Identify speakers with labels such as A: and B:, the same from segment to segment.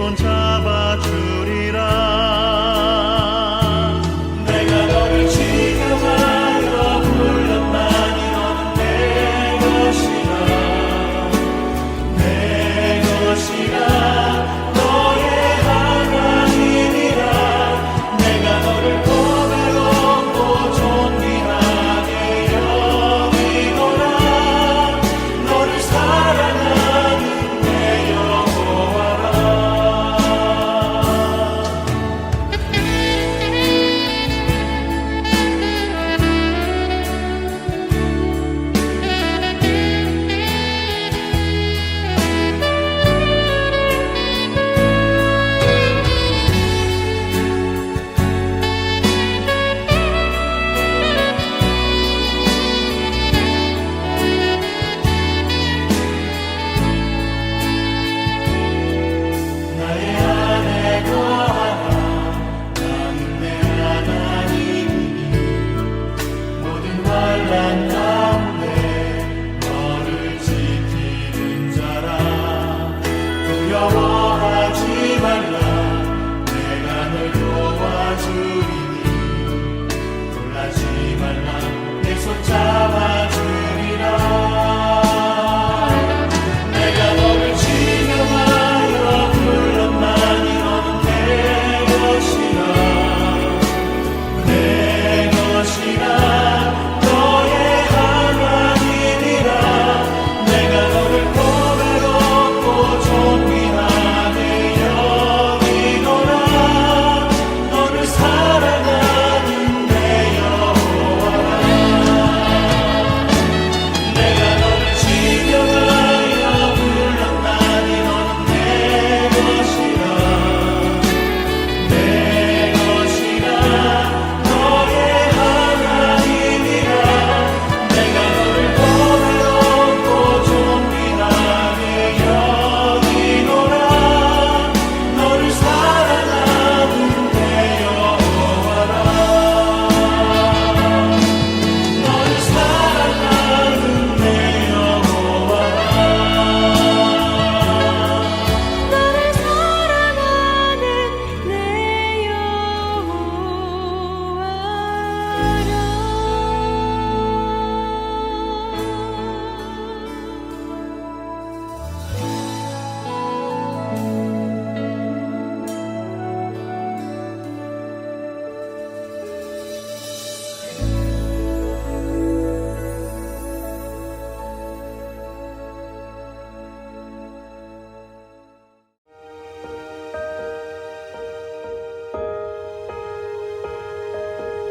A: 손 잡아주리라. 내가 너를 지켜하여 불렀나니 너는 내 것이라. 내 것이라. 너의 하나님이라. 내가 너를 고백하고 존귀하게 여기노라. 너를 사랑하는 내 여호와라. 나의 안에 거하라. 나는 내 하나님이니 모든 환난 가운데 너를 지키는 자라. 두려워하지 말라. 내가 널 도와주리니 놀라지 말라. 내 손 잡아주리라. 내가 너를 지명하여 불렀나니 너는 내 것이라. 내 것이라. 너의 하나님이라. 내가 너를 고백하고 존귀하게 여기노라. 너를 사랑하는 내 여호와라. 내가 너를 지명하여 불렀나니 너는 내 것이라. 내 것이라. 너의 하나님이라. 내가 너를 고백하고 존귀하게 여기노라. 너를 사랑하는 내 여호와라. 너를 사랑하는 내 여호와라. 너를 사랑하는 내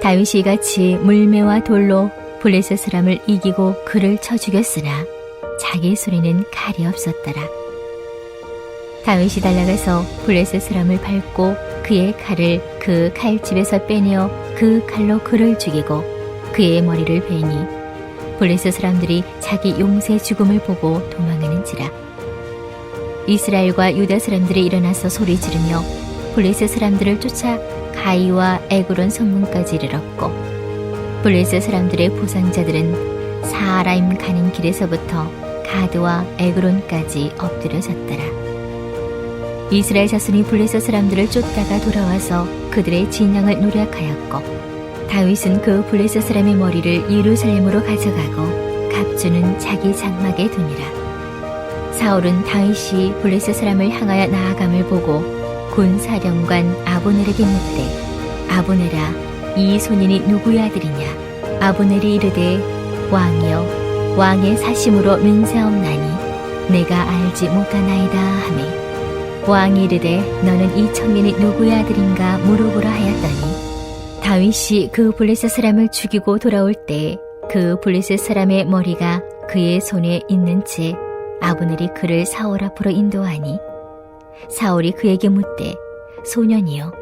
B: 다윗이 같이 물매와 돌로 블레셋 사람을 이기고 그를 쳐 죽였으나 자기 손에는 칼이 없었더라. 다윗이 달려가서 블레셋 사람을 밟고 그의 칼을 그 칼집에서 빼내어 그 칼로 그를 죽이고 그의 머리를 베니 블레셋 사람들이 자기 용세의 죽음을 보고 도망하는지라. 이스라엘과 유다 사람들이 일어나서 소리 지르며 블레셋 사람들을 쫓아 가이와 에그론 성문까지 이르렀고 블레셋 사람들의 부상자들은 사라임 가는 길에서부터 가드와 에그론까지 엎드려졌더라. 이스라엘 자손이 블레셋 사람들을 쫓다가 돌아와서 그들의 진영을 노략하였고 다윗은 그 블레셋 사람의 머리를 예루살렘으로 가져가고 갑주는 자기 장막에 두니라. 사울은 다윗이 블레셋 사람을 향하여 나아감을 보고 군사령관 아브넬에게 묻되 아브넬아 이 소년이 누구의 아들이냐. 아브넬이 이르되 왕이여 왕의 사심으로 맹세하옵나니 내가 알지 못하나이다 하매 왕이 이르되 너는 이 청년이 누구의 아들인가 물어보라 하였더니 다윗이 그 블레셋 사람을 죽이고 돌아올 때 그 블레셋 사람의 머리가 그의 손에 있는 채 아브넬이 그를 사울 앞으로 인도하니 사울이 그에게 묻되 소년이여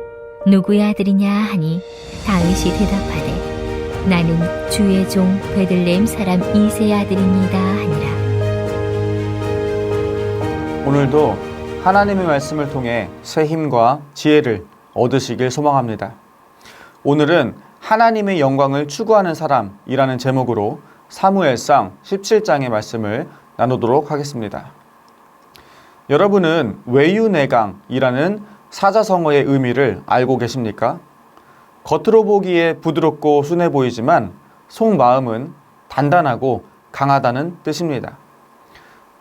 B: 누구의 아들이냐 하니 다윗이 대답하되 나는 주의 종 베들레헴 사람 이새의 아들입니다 하니라.
C: 오늘도 하나님의 말씀을 통해 새 힘과 지혜를 얻으시길 소망합니다. 오늘은 하나님의 영광을 추구하는 사람이라는 제목으로 사무엘상 17장의 말씀을 나누도록 하겠습니다. 여러분은 외유내강이라는 사자성어의 의미를 알고 계십니까? 겉으로 보기에 부드럽고 순해 보이지만 속마음은 단단하고 강하다는 뜻입니다.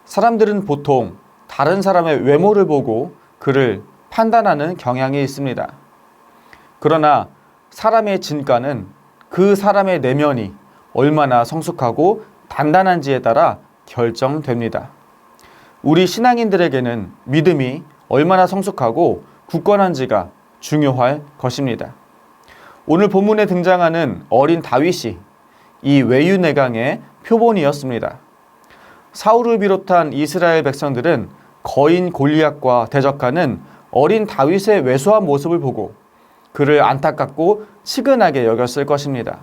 C: 사람들은 보통 다른 사람의 외모를 보고 그를 판단하는 경향이 있습니다. 그러나 사람의 진가는 그 사람의 내면이 얼마나 성숙하고 단단한지에 따라 결정됩니다. 우리 신앙인들에게는 믿음이 얼마나 성숙하고 굳건한지가 중요할 것입니다. 오늘 본문에 등장하는 어린 다윗이 이 외유내강의 표본이었습니다. 사울을 비롯한 이스라엘 백성들은 거인 골리앗과 대적하는 어린 다윗의 왜소한 모습을 보고 그를 안타깝고 치근하게 여겼을 것입니다.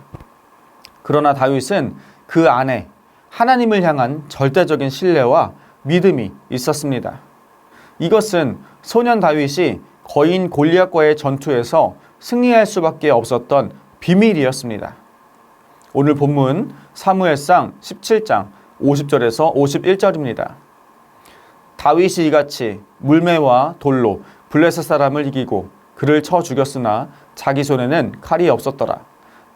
C: 그러나 다윗은 그 안에 하나님을 향한 절대적인 신뢰와 믿음이 있었습니다. 이것은 소년 다윗이 거인 골리앗과의 전투에서 승리할 수밖에 없었던 비밀이었습니다. 오늘 본문 사무엘상 17장 50절에서 51절입니다. 다윗이 이같이 물매와 돌로 블레셋 사람을 이기고 그를 쳐 죽였으나 자기 손에는 칼이 없었더라.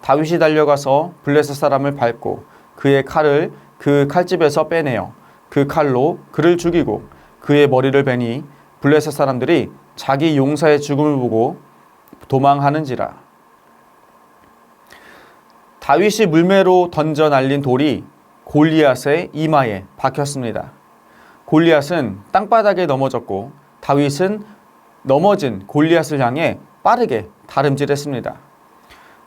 C: 다윗이 달려가서 블레셋 사람을 밟고 그의 칼을 그 칼집에서 빼내어 그 칼로 그를 죽이고 그의 머리를 베니 블레셋 사람들이 자기 용사의 죽음을 보고 도망하는지라. 다윗이 물매로 던져 날린 돌이 골리앗의 이마에 박혔습니다. 골리앗은 땅바닥에 넘어졌고 다윗은 넘어진 골리앗을 향해 빠르게 다름질했습니다.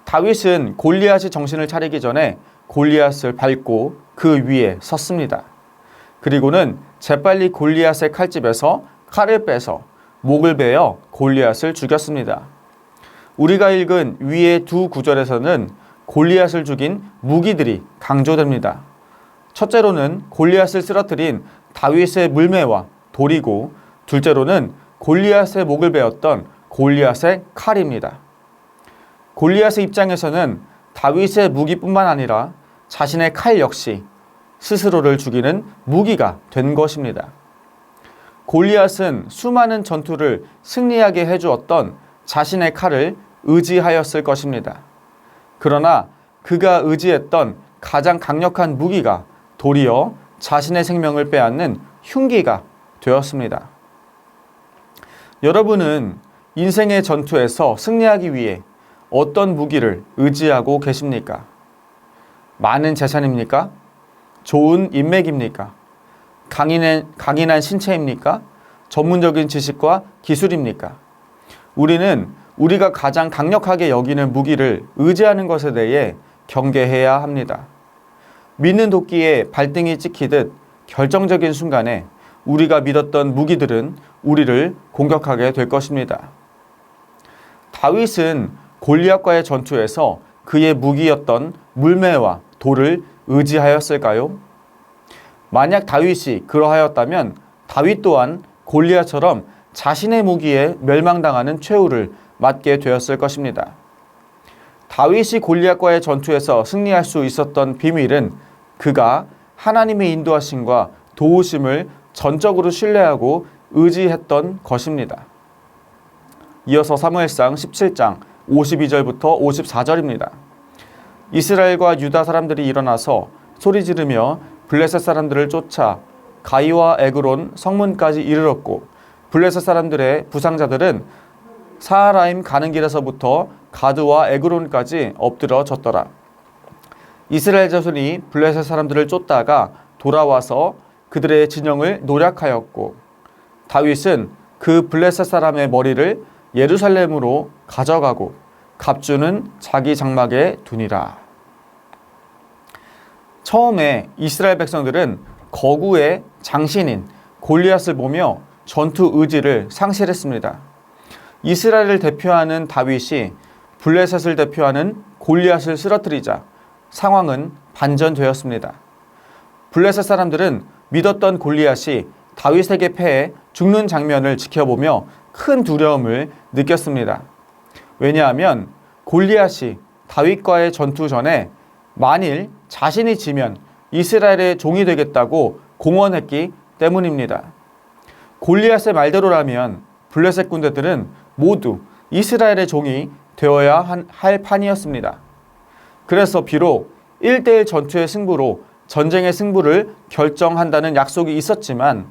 C: 다윗은 골리앗이 정신을 차리기 전에 골리앗을 밟고 그 위에 섰습니다. 그리고는 재빨리 골리앗의 칼집에서 칼을 빼서 목을 베어 골리앗을 죽였습니다. 우리가 읽은 위의 두 구절에서는 골리앗을 죽인 무기들이 강조됩니다. 첫째로는 골리앗을 쓰러뜨린 다윗의 물매와 돌이고 둘째로는 골리앗의 목을 베었던 골리앗의 칼입니다. 골리앗의 입장에서는 다윗의 무기뿐만 아니라 자신의 칼 역시 스스로를 죽이는 무기가 된 것입니다. 골리앗은 수많은 전투를 승리하게 해주었던 자신의 칼을 의지하였을 것입니다. 그러나 그가 의지했던 가장 강력한 무기가 도리어 자신의 생명을 빼앗는 흉기가 되었습니다. 여러분은 인생의 전투에서 승리하기 위해 어떤 무기를 의지하고 계십니까? 많은 재산입니까? 좋은 인맥입니까? 강인한 신체입니까? 전문적인 지식과 기술입니까? 우리는 우리가 가장 강력하게 여기는 무기를 의지하는 것에 대해 경계해야 합니다. 믿는 도끼에 발등이 찍히듯 결정적인 순간에 우리가 믿었던 무기들은 우리를 공격하게 될 것입니다. 다윗은 골리앗과의 전투에서 그의 무기였던 물매와 돌을 의지하였을까요? 만약 다윗이 그러하였다면 다윗 또한 골리앗처럼 자신의 무기에 멸망당하는 최후를 맞게 되었을 것입니다. 다윗이 골리앗과의 전투에서 승리할 수 있었던 비밀은 그가 하나님의 인도하심과 도우심을 전적으로 신뢰하고 의지했던 것입니다. 이어서 사무엘상 17장 52절부터 54절입니다. 이스라엘과 유다 사람들이 일어나서 소리 지르며 블레셋 사람들을 쫓아 가이와 에그론 성문까지 이르렀고 블레셋 사람들의 부상자들은 사하라임 가는 길에서부터 가드와 에그론까지 엎드러졌더라. 이스라엘 자손이 블레셋 사람들을 쫓다가 돌아와서 그들의 진영을 노략하였고 다윗은 그 블레셋 사람의 머리를 예루살렘으로 가져가고 갑주는 자기 장막에 두니라. 처음에 이스라엘 백성들은 거구의 장신인 골리앗을 보며 전투 의지를 상실했습니다. 이스라엘을 대표하는 다윗이 블레셋을 대표하는 골리앗을 쓰러뜨리자 상황은 반전되었습니다. 블레셋 사람들은 믿었던 골리앗이 다윗에게 패해 죽는 장면을 지켜보며 큰 두려움을 느꼈습니다. 왜냐하면 골리앗이 다윗과의 전투 전에 만일 자신이 지면 이스라엘의 종이 되겠다고 공언했기 때문입니다. 골리앗의 말대로라면 블레셋 군대들은 모두 이스라엘의 종이 되어야 할 판이었습니다. 그래서 비록 1대1 전투의 승부로 전쟁의 승부를 결정한다는 약속이 있었지만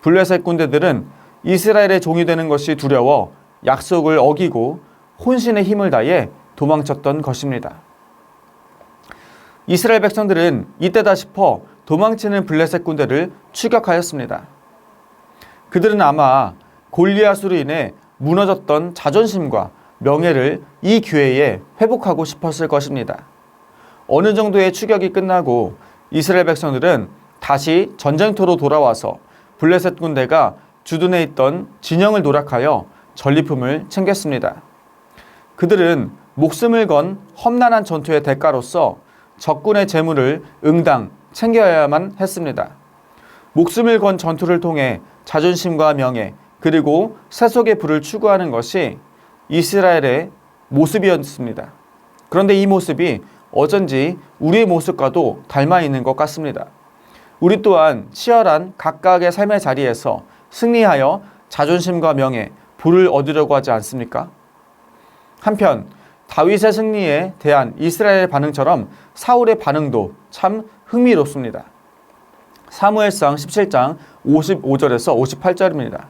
C: 블레셋 군대들은 이스라엘의 종이 되는 것이 두려워 약속을 어기고 혼신의 힘을 다해 도망쳤던 것입니다. 이스라엘 백성들은 이때다 싶어 도망치는 블레셋 군대를 추격하였습니다. 그들은 아마 골리앗으로 인해 무너졌던 자존심과 명예를 이 기회에 회복하고 싶었을 것입니다. 어느 정도의 추격이 끝나고 이스라엘 백성들은 다시 전쟁터로 돌아와서 블레셋 군대가 주둔해 있던 진영을 노략하여 전리품을 챙겼습니다. 그들은 목숨을 건 험난한 전투의 대가로서 적군의 재물을 응당 챙겨야만 했습니다. 목숨을 건 전투를 통해 자존심과 명예 그리고 세속의 부를 추구하는 것이 이스라엘의 모습이었습니다. 그런데 이 모습이 어쩐지 우리의 모습과도 닮아 있는 것 같습니다. 우리 또한 치열한 각각의 삶의 자리에서 승리하여 자존심과 명예, 부를 얻으려고 하지 않습니까? 한편 다윗의 승리에 대한 이스라엘의 반응처럼 사울의 반응도 참 흥미롭습니다. 사무엘상 17장 55절에서 58절입니다.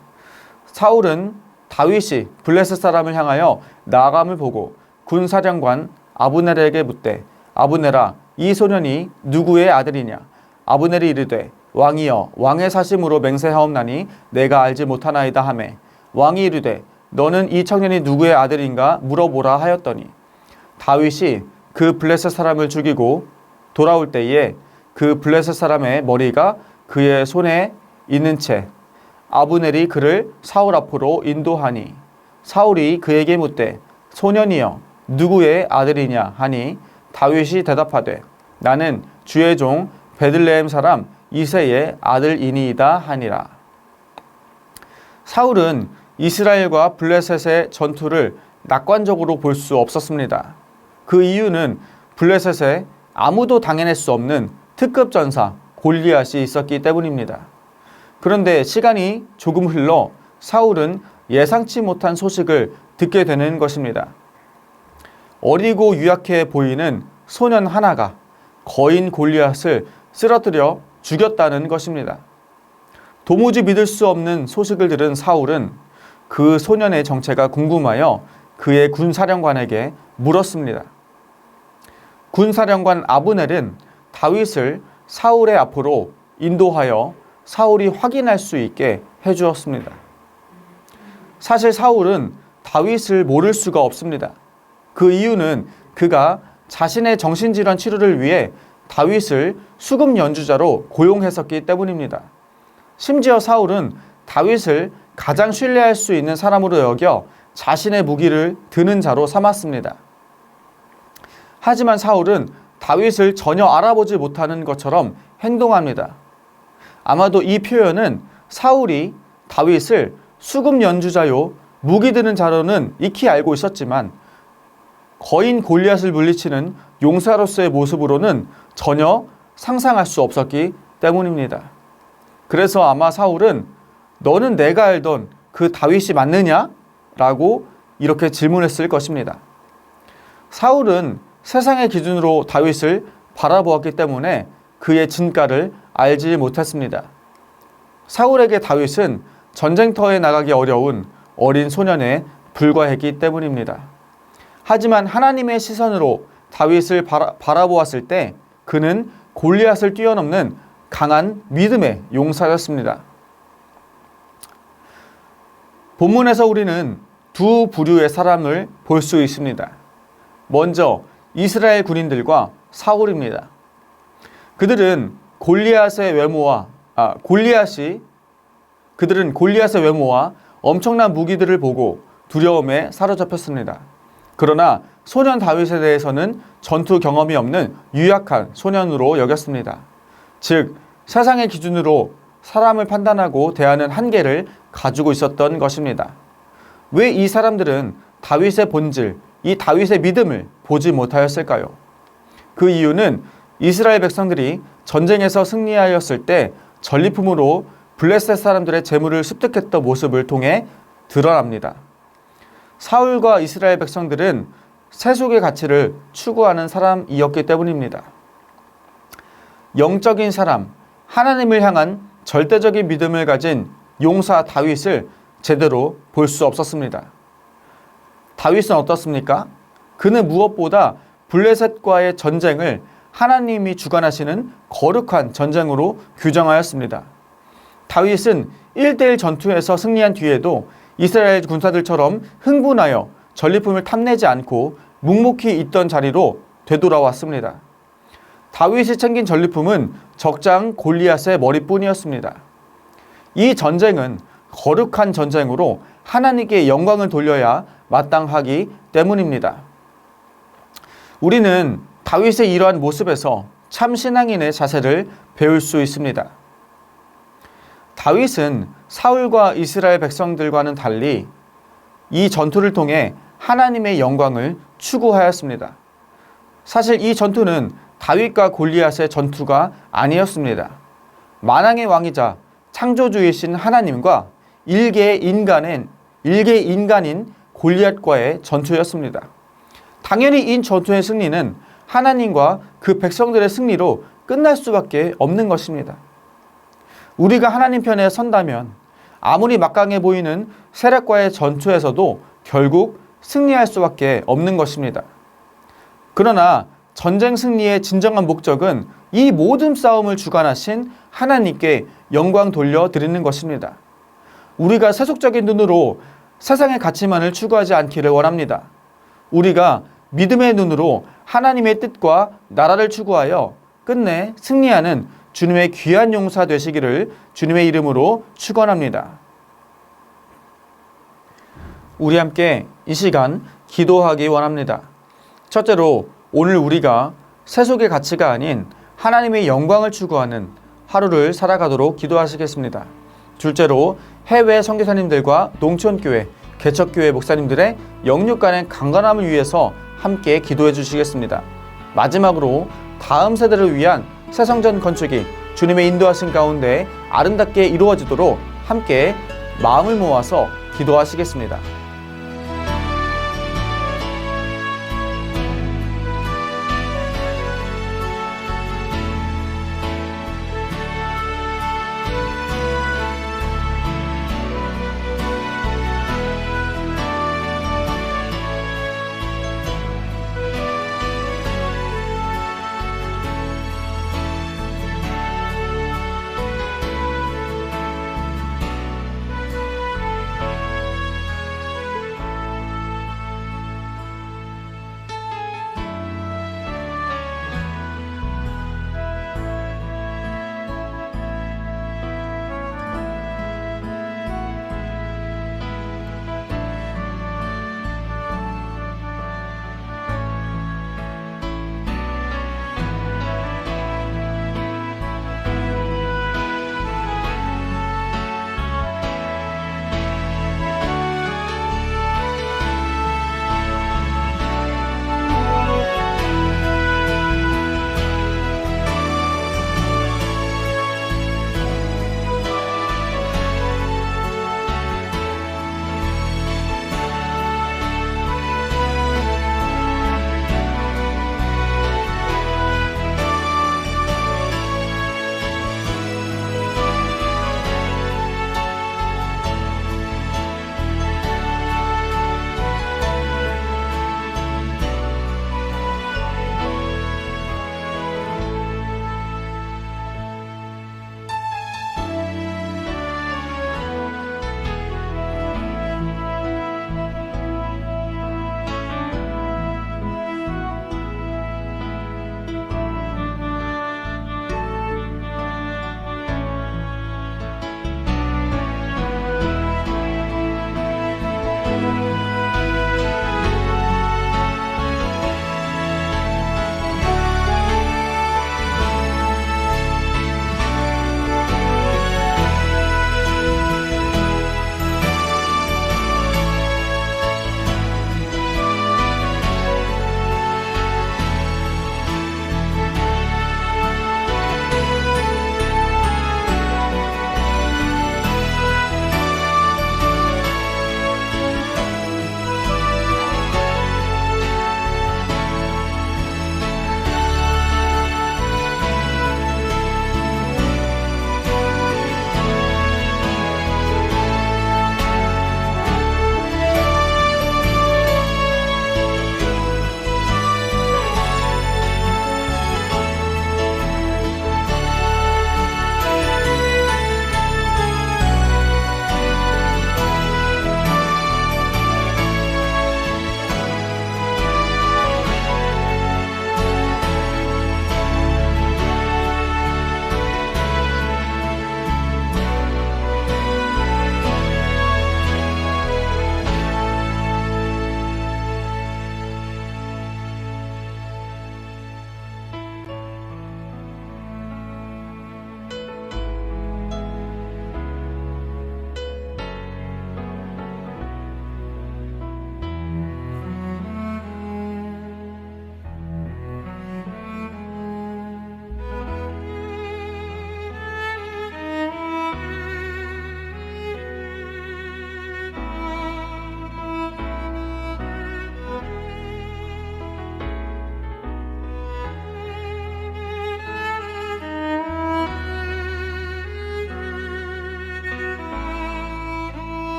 C: 사울은 다윗이 블레셋 사람을 향하여 나아감을 보고 군사령관 아브넬에게 묻되 아브넬아 이 소년이 누구의 아들이냐? 아브넬이 이르되 왕이여 왕의 사심으로 맹세하옵나니 내가 알지 못하나이다 하매 왕이 이르되 너는 이 청년이 누구의 아들인가 물어보라 하였더니 다윗이 그 블레셋 사람을 죽이고 돌아올 때에 그 블레셋 사람의 머리가 그의 손에 있는 채 아브넬이 그를 사울 앞으로 인도하니 사울이 그에게 묻되 소년이여 누구의 아들이냐 하니 다윗이 대답하되 나는 주의 종 베들레헴 사람 이새의 아들이니이다 하니라. 사울은 이스라엘과 블레셋의 전투를 낙관적으로 볼 수 없었습니다. 그 이유는 블레셋에 아무도 당해낼 수 없는 특급 전사 골리앗이 있었기 때문입니다. 그런데 시간이 조금 흘러 사울은 예상치 못한 소식을 듣게 되는 것입니다. 어리고 유약해 보이는 소년 하나가 거인 골리앗을 쓰러뜨려 죽였다는 것입니다. 도무지 믿을 수 없는 소식을 들은 사울은 그 소년의 정체가 궁금하여 그의 군사령관에게 물었습니다. 군사령관 아브넬은 다윗을 사울의 앞으로 인도하여 사울이 확인할 수 있게 해주었습니다. 사실 사울은 다윗을 모를 수가 없습니다. 그 이유는 그가 자신의 정신질환 치료를 위해 다윗을 수금 연주자로 고용했었기 때문입니다. 심지어 사울은 다윗을 가장 신뢰할 수 있는 사람으로 여겨 자신의 무기를 드는 자로 삼았습니다. 하지만 사울은 다윗을 전혀 알아보지 못하는 것처럼 행동합니다. 아마도 이 표현은 사울이 다윗을 수금 연주자요 무기 드는 자로는 익히 알고 있었지만 거인 골리앗을 물리치는 용사로서의 모습으로는 전혀 상상할 수 없었기 때문입니다. 그래서 아마 사울은 너는 내가 알던 그 다윗이 맞느냐? 라고 이렇게 질문했을 것입니다. 사울은 세상의 기준으로 다윗을 바라보았기 때문에 그의 진가를 알지 못했습니다. 사울에게 다윗은 전쟁터에 나가기 어려운 어린 소년에 불과했기 때문입니다. 하지만 하나님의 시선으로 다윗을 바라보았을 때 그는 골리앗을 뛰어넘는 강한 믿음의 용사였습니다. 본문에서 우리는 두 부류의 사람을 볼 수 있습니다. 먼저 이스라엘 군인들과 사울입니다. 그들은 골리앗의 외모와 엄청난 무기들을 보고 두려움에 사로잡혔습니다. 그러나 소년 다윗에 대해서는 전투 경험이 없는 유약한 소년으로 여겼습니다. 즉 세상의 기준으로 사람을 판단하고 대하는 한계를 가지고 있었던 것입니다. 왜 이 사람들은 다윗의 본질, 이 다윗의 믿음을 보지 못하였을까요? 그 이유는 이스라엘 백성들이 전쟁에서 승리하였을 때 전리품으로 블레셋 사람들의 재물을 습득했던 모습을 통해 드러납니다. 사울과 이스라엘 백성들은 세속의 가치를 추구하는 사람이었기 때문입니다. 영적인 사람, 하나님을 향한 절대적인 믿음을 가진 용사 다윗을 제대로 볼 수 없었습니다. 다윗은 어떻습니까? 그는 무엇보다 블레셋과의 전쟁을 하나님이 주관하시는 거룩한 전쟁으로 규정하였습니다. 다윗은 1대1 전투에서 승리한 뒤에도 이스라엘 군사들처럼 흥분하여 전리품을 탐내지 않고 묵묵히 있던 자리로 되돌아왔습니다. 다윗이 챙긴 전리품은 적장 골리앗의 머리뿐이었습니다. 이 전쟁은 거룩한 전쟁으로 하나님께 영광을 돌려야 마땅하기 때문입니다. 우리는 다윗의 이러한 모습에서 참 신앙인의 자세를 배울 수 있습니다. 다윗은 사울과 이스라엘 백성들과는 달리 이 전투를 통해 하나님의 영광을 추구하였습니다. 사실 이 전투는 다윗과 골리앗의 전투가 아니었습니다. 만왕의 왕이자 창조주이신 하나님과 일개의 인간인 골리앗과의 전투였습니다. 당연히 이 전투의 승리는 하나님과 그 백성들의 승리로 끝날 수밖에 없는 것입니다. 우리가 하나님 편에 선다면 아무리 막강해 보이는 세력과의 전투에서도 결국 승리할 수밖에 없는 것입니다. 그러나 전쟁 승리의 진정한 목적은 이 모든 싸움을 주관하신 하나님께 영광 돌려드리는 것입니다. 우리가 세속적인 눈으로 세상의 가치만을 추구하지 않기를 원합니다. 우리가 믿음의 눈으로 하나님의 뜻과 나라를 추구하여 끝내 승리하는 주님의 귀한 용사 되시기를 주님의 이름으로 축원합니다. 우리 함께 이 시간 기도하기 원합니다. 첫째로 오늘 우리가 세속의 가치가 아닌 하나님의 영광을 추구하는 하루를 살아가도록 기도하시겠습니다. 둘째로 해외 선교사님들과 농촌교회, 개척교회 목사님들의 영육 간의 강건함을 위해서 함께 기도해 주시겠습니다. 마지막으로 다음 세대를 위한 새성전 건축이 주님의 인도하신 가운데 아름답게 이루어지도록 함께 마음을 모아서 기도하시겠습니다.